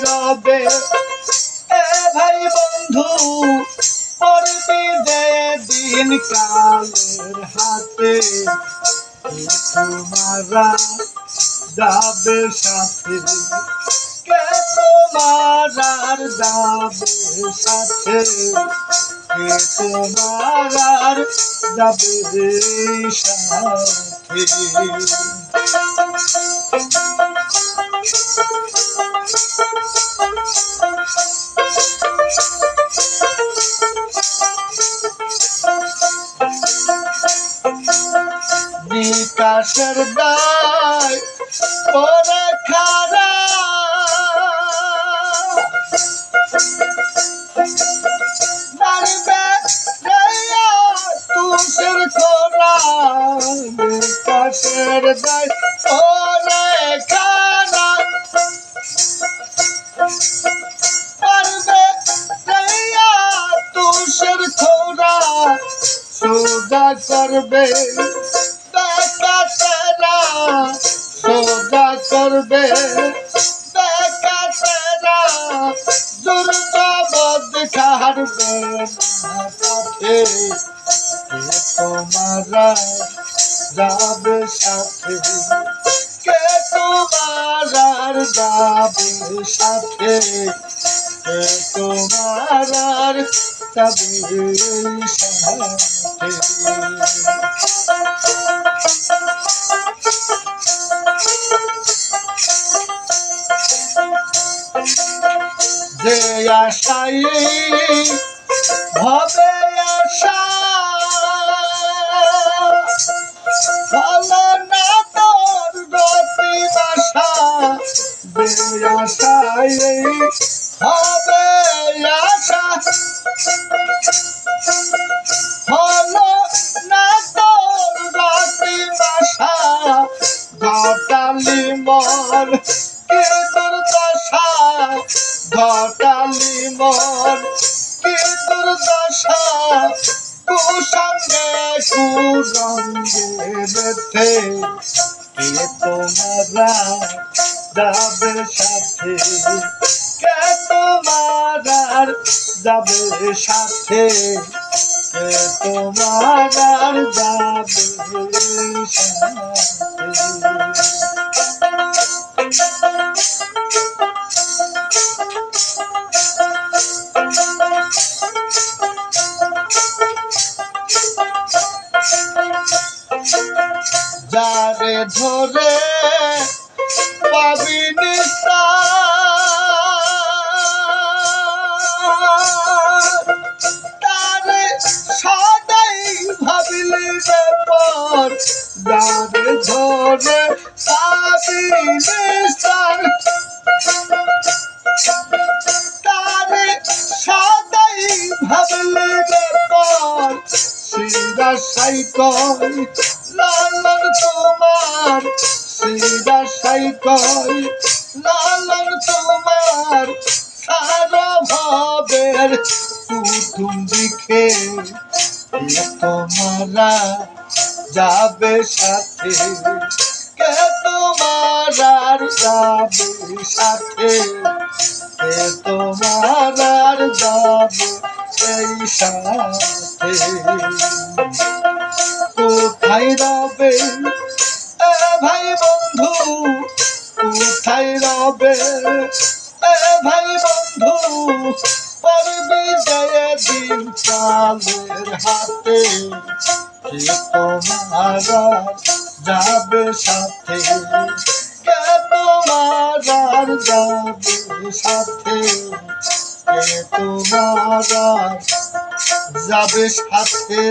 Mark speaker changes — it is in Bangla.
Speaker 1: রবে এ ভাই বন্ধু পড়বি যে দিন কালের হাতে তোমারা যাবে সাথে কে তোমার আর যাবে সাথে কে তোমার আর যাবে সাথে বিকাশের দায় পরে খারা মারবে তুষের খোরা বিকাশের দায় পরে খারা মারবে তুষের খোরা সোজা করবে সোজা করবে দেখা তেরা দুর্গবদ খারবে সাথে তোমারা যাবে সাথে কে তোমার যাবে সাথে কে তোমার যাবে সাথে যে আশাই ভবে আশা ভালো না তোর গতি বাসা যে আশাই হবে আশা ভালো না তোর গতি বাসা ঘটালি মন কে দুর্দশা ঘটালি মন কি দুর্দশা কুসঙ্গে কুরঙ্গে বেঁধে কে তোমারা যাবে সাথে কে তোমার যাবে সাথে কে তোমার যাবে যারে ধরে পাবি তারে সদাই ভাবিলি ব্যাপার যারে ধরে পাবি তারে সদাই ভাবিলি ব্যাপার সিরা সাইকই লালন তোমার সিরা সাইকই লালন তোমার সারা ভাবের কুতুম দিকে তোমারা যাবে সাথে কে তোমার আর যাবে সাথে কে তোমার আর যাবে সেই সাথে কোথায় রবে এ ভাই বন্ধু কোথায় রবে এ ভাই বন্ধু পড়বি জয় দিন কালের হাতে কে তোমার যাবে সাথে কে তোমার যাবে সাথে কে তোমার যাবে সাথে